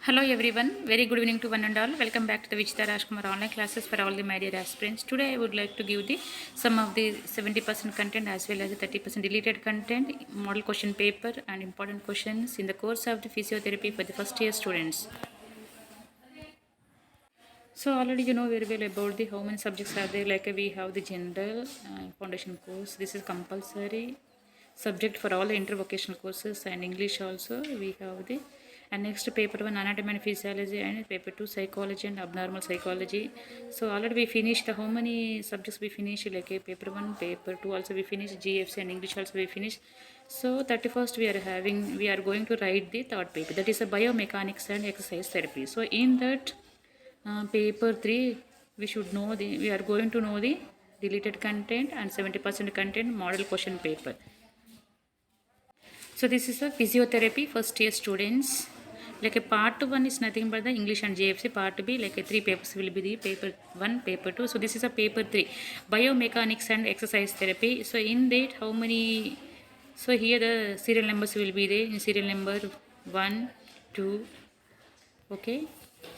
Hello everyone, very good evening to one and all. Welcome back to the Vichita Rajkumar online classes for all the my dear aspirants. Today I would like to give the some of the 70% content as well as the 30% deleted content, model question paper and important questions in the course of the physiotherapy for the first year students. So already you know very well about the how many subjects are there. Like we have the general foundation course. This is compulsory subject for all the intervocational courses and English also. We have the and next paper one anatomy and physiology and paper two psychology and abnormal psychology. So already we finished the how many subjects we finished like paper one, paper two also we finished GFC and English also we finished. So 31st we are going to write the third paper, that is a biomechanics and exercise therapy. So in that paper 3 we are going to know the deleted content and 70% content model question paper. So this is a physiotherapy first year students. Like a part 1 is nothing but the English and JFC. Part B like a 3 papers will be the paper 1, paper 2. So this is a paper 3 biomechanics and exercise therapy. So in that how many, so here the serial numbers will be there in serial number 1 2. Okay,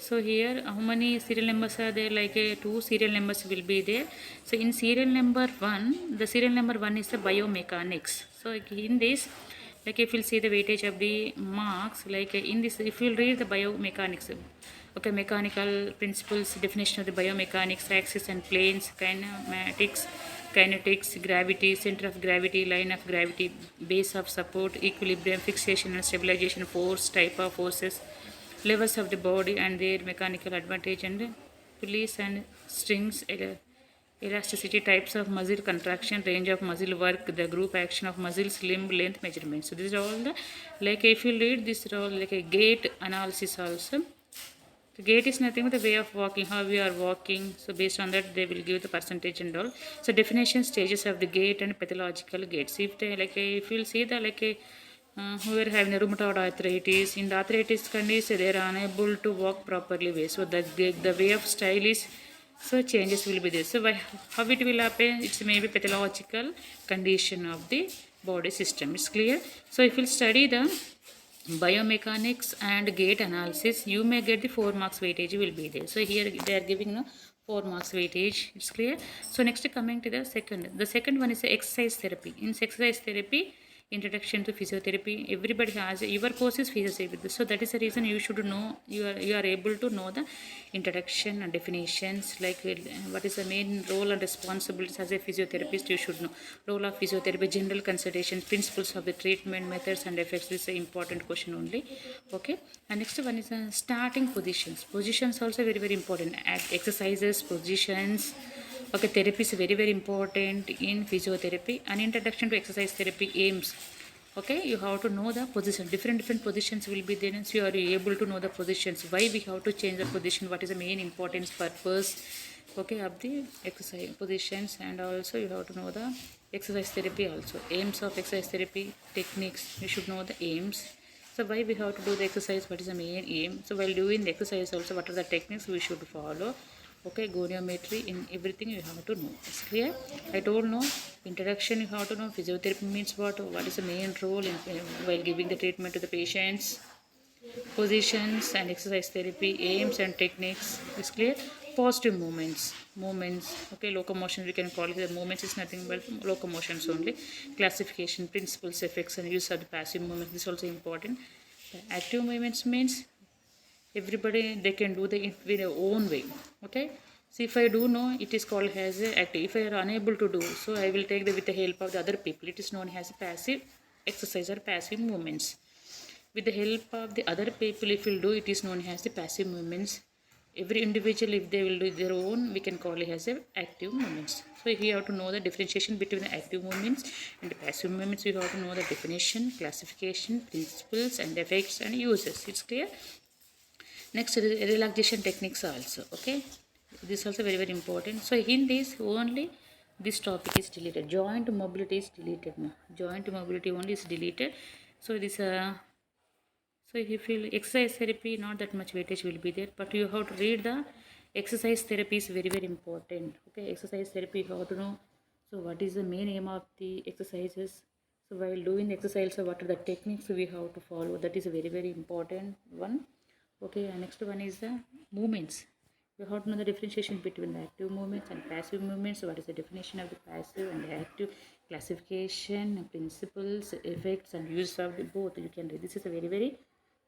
so here how many serial numbers are there, like two serial numbers will be there. So in serial number 1, the serial number 1 is the biomechanics. So like in this, like if you'll see the weightage of the marks, like in this if you'll read the biomechanics, okay, mechanical principles, definition of the biomechanics, axis and planes, kinetics, gravity, center of gravity, line of gravity, base of support, equilibrium, fixation and stabilization, force, type of forces, levels of the body and their mechanical advantage, and pulleys and strings, elasticity, types of muscle contraction, range of muscle work, the group action of muscles, limb length measurement. So this is all the, like if you read this is all like a gait analysis also. The gait is nothing but the way of walking, how we are walking. So based on that, they will give the percentage and all. So definition, stages of the gait and pathological gaits. If they like, if you'll see the like a who are having a rheumatoid arthritis, in the arthritis condition, they are unable to walk properly way. So the way of style is, so changes will be there. So how it will happen? It's maybe pathological condition of the body system. It's clear. So if you study the biomechanics and gait analysis, you may get the 4 marks weightage will be there. So here they are giving no 4 marks weightage. It's clear. So next coming to the second one is the exercise therapy. In exercise therapy, introduction to physiotherapy, everybody has your course is physiotherapy, so that is the reason you should know, you are able to know the introduction and definitions, like what is the main role and responsibilities as a physiotherapist. You should know role of physiotherapy, general considerations, principles of the treatment, methods and effects. This is an important question only. Okay, and next one is starting positions also very very important. Exercises, positions. Okay, therapy is very very important in physiotherapy. An introduction to exercise therapy aims. Okay, you have to know the position. Different positions will be there, and so you are able to know the positions. Why we have to change the position? What is the main importance purpose? Okay, of the exercise positions, and also you have to know the exercise therapy also. Aims of exercise therapy, techniques. You should know the aims. So why we have to do the exercise? What is the main aim? So while doing the exercise also, what are the techniques we should follow? Okay, goniometry, in everything you have to know. It's clear. I told no introduction, you have to know physiotherapy means what is the main role in while giving the treatment to the patients, positions and exercise therapy, aims and techniques. It's clear. Positive movements. Okay, locomotion, we can call it the movements is nothing but locomotions only. Classification, principles, effects and use of the passive movement. This is also important. The active movements means everybody they can do the in their own way. Okay, so if I do know, it is called as a active. If I are unable to do, so I will take the with the help of the other people, it is known as passive exercise or passive movements. With the help of the other people, if you do, it is known as the passive movements. Every individual, if they will do their own, we can call it as a active movements. So if you have to know the differentiation between the active movements and the passive movements, you have to know the definition, classification, principles and effects and uses. It's clear. Next, relaxation techniques also. Okay, this also very very important. So in this only, this topic is deleted. Joint mobility is deleted now. Joint mobility only is deleted. So this so if you feel exercise therapy, not that much weightage will be there, but you have to read the exercise therapy is very very important. Okay, exercise therapy you have to know. So what is the main aim of the exercises? So while doing exercise, so what are the techniques we have to follow? That is a very very important one. Okay, and next one is the movements. You have to know the differentiation between the active movements and passive movements. So what is the definition of the passive and the active, classification, principles, effects, and use of the both? You can read. This is a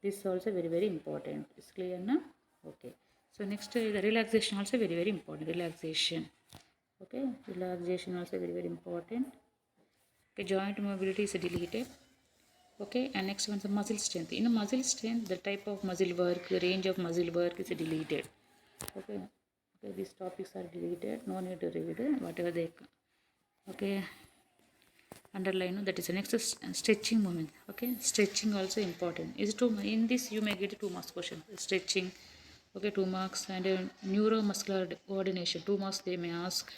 this is also very important. It's clear now? Okay. So next the relaxation also very important. Relaxation. Okay, relaxation also very important. Okay, joint mobility is deleted. Okay, and next one is the muscle strength. In a muscle strength, the type of muscle work, the range of muscle work is deleted. Okay, okay, these topics are deleted. No need to read whatever they. Okay, underline. That is the next stretching movement. Okay, stretching also important. Is two in this you may get 2 marks question. Stretching. Okay, 2 marks and neuromuscular coordination. 2 marks they may ask.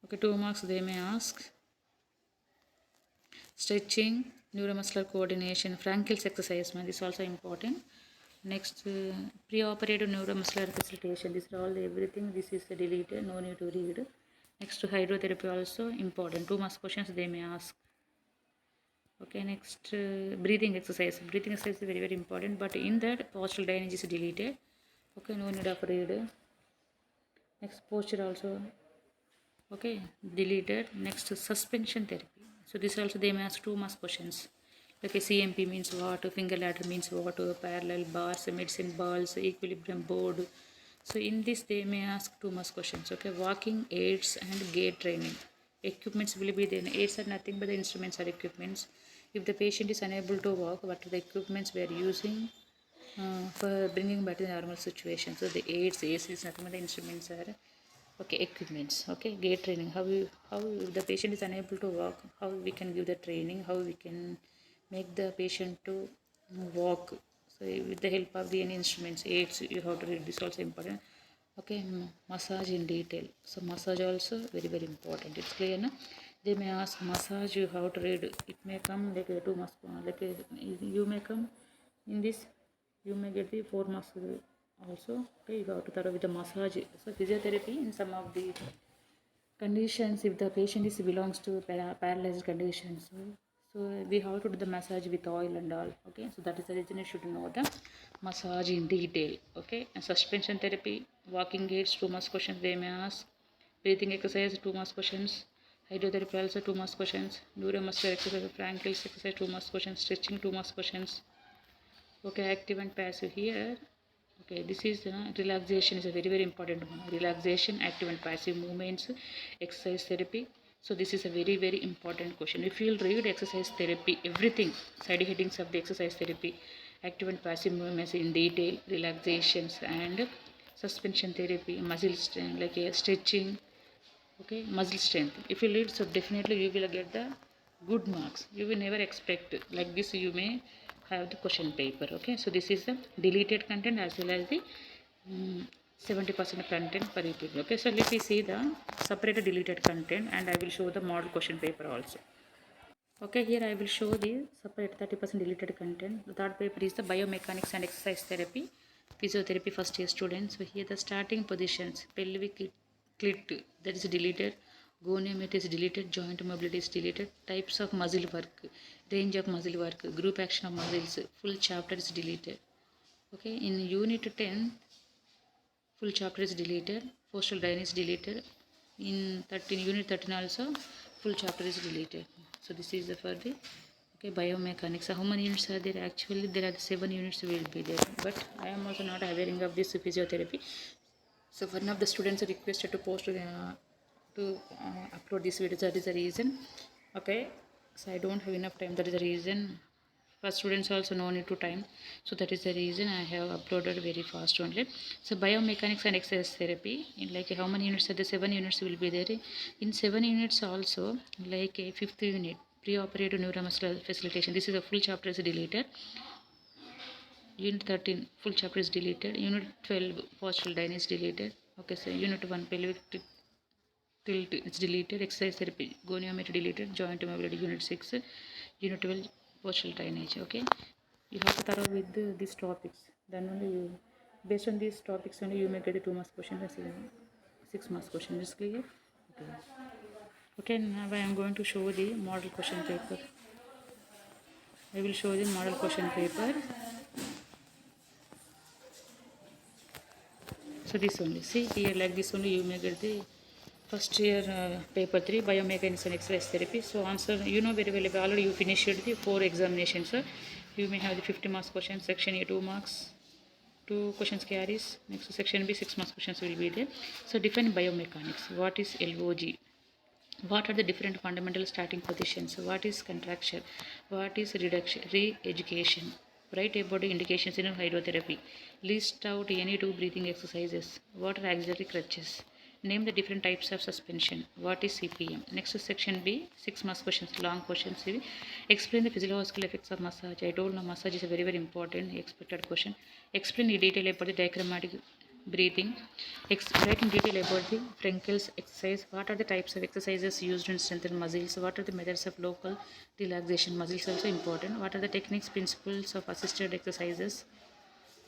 Okay, 2 marks they may ask. Stretching, neuromuscular coordination, Frankel's exercise, man, this is also important. Next, preoperative neuromuscular facilitation. This is all everything. This is deleted. No need to read. Next, hydrotherapy also important. 2 marks questions they may ask. Okay, next breathing exercise. Breathing exercise is very important. But in that, postural drainage is deleted. Okay, no need of read. Next, posture also. Okay, deleted. Next, suspension therapy. So this also they may ask 2 marks questions. Like a CMP means what, finger ladder means what, parallel bars, medicine balls, equilibrium board. So in this they may ask 2 marks questions. Okay, walking aids and gait training. Equipments will be there. Aids are nothing but the instruments or equipments. If the patient is unable to walk, what are the equipments we are using for bringing back to the normal situation? So the aids, AC is nothing but the instruments are. Okay, equipments. Okay, gait training. How if the patient is unable to walk, how we can give the training, how we can make the patient to walk. So with the help of the any instruments, aids, you have to read this also important. Okay, massage in detail. So massage also very important. It's clear, na? They may ask massage. You have to read. It may come like a 2 marks. Like a, you may come in this. You may get the 4 marks also. Okay, you have to start with the massage. So physiotherapy in some of the conditions, if the patient is belongs to paralyzed conditions, so we have to do the massage with oil and all. Okay, so that is the reason you should know the massage in detail. Okay, and suspension therapy, walking aids, 2 marks questions they may ask. Breathing exercise, 2 marks questions. Hydrotherapy also 2 marks questions. Neuromuscular exercise, Frankel's exercise, 2 marks questions. Stretching, 2 marks questions. Okay, active and passive here. Okay, this is relaxation is a very important one. Relaxation, active and passive movements, exercise therapy. So this is a very important question. If you will read exercise therapy, everything, side headings of the exercise therapy, active and passive movements in detail, relaxations and suspension therapy, muscle strength, like stretching, okay, muscle strength. If you read, so definitely you will get the good marks. You will never expect like this. You may have the question paper. Okay, so this is the deleted content as well as the 70% content per each. Okay, so let me see the separated deleted content and I will show the model question paper also. Okay, here I will show the separate 30% deleted content. The third paper is the biomechanics and exercise therapy, physiotherapy first year students. So here the starting positions, pelvic clit, that is deleted, goniomet is deleted, joint mobility is deleted, types of muscle work, range of muscle work, group action of muscles, full chapter is deleted. Okay, in unit 10, full chapter is deleted, postal line is deleted. In 13 unit 13 also full chapter is deleted. So this is the for the okay biomechanics. So how many units are there? Actually there are 7 units will be there, but I am also not aware of this physiotherapy. So one of the students requested to post upload this video. That is the reason. Okay, so I don't have enough time. That is the reason. For students also no need to time, so that is the reason I have uploaded very fast only. So biomechanics and exercise therapy, in like how many units are the 7 units will be there. In 7 units also, like a 5th unit, preoperative neuromuscular facilitation, this is a full chapter is deleted. Unit 13 full chapter is deleted. Unit 12 postural dyne is deleted. Okay, so unit 1 pelvic tilt it's deleted. Exercise therapy, goniometry deleted. Joint mobility, unit 6. Unit 12 postural drainage. Okay, you have to thorough with these topics, then only you, based on these topics only you may get a 2 marks question and 6 marks question. Is clear? Okay. Okay, now I am going to show the model question paper. I will show the model question paper. So this only, see here, like this only you may get the first year paper 3 biomechanics and exercise therapy. So answer, you know very well, already you finished the 4 examinations. So you may have the 50 marks question, section A 2 marks, 2 questions carries. Next section B 6 marks questions will be there. So define biomechanics. What is LOG? What are the different fundamental starting positions? What is contraction? What is reduction, re-education? Write about the indications in hydrotherapy. List out any 2 breathing exercises. What are auxiliary crutches? Name the different types of suspension. What is CPM? Next section B, 6 marks questions, long questions. Explain the physiological effects of massage. I told you massage is a very important expected question. Explain in detail about the diaphragmatic breathing. Write in detail about the Frankel's exercise. What are the types of exercises used in strengthen muscles? What are the methods of local relaxation? Muscles also important. What are the techniques, principles of assisted exercises?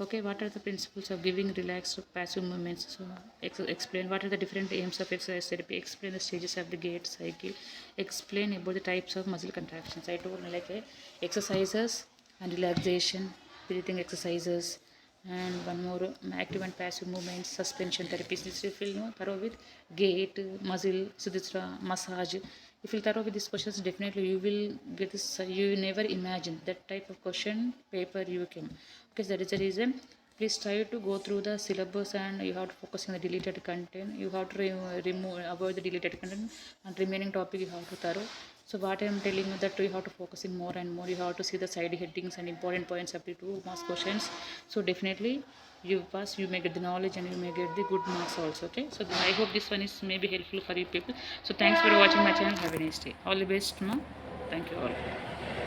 Okay, what are the principles of giving relaxed passive movements? So explain what are the different aims of exercise therapy. Explain the stages of the gait cycle. Explain about the types of muscle contractions. I told you like exercises and relaxation, breathing exercises, and one more active and passive movements, suspension therapies. This you will know thorough with gait, muscle, sudhitra, massage. If you thorough with these questions, definitely you will get this. You never imagine that type of question paper you can. Okay, so that is the reason. Please try to go through the syllabus and you have to focus on the deleted content. You have to remove, avoid the deleted content, and remaining topic you have to thorough. So what I am telling you that you have to focus in more and more. You have to see the side headings and important points of the 2 marks questions. So definitely you pass, you may get the knowledge and you may get the good marks also. Okay. So I hope this one is maybe helpful for you people. So thanks for watching my channel. Have a nice day. All the best, ma. Thank you all.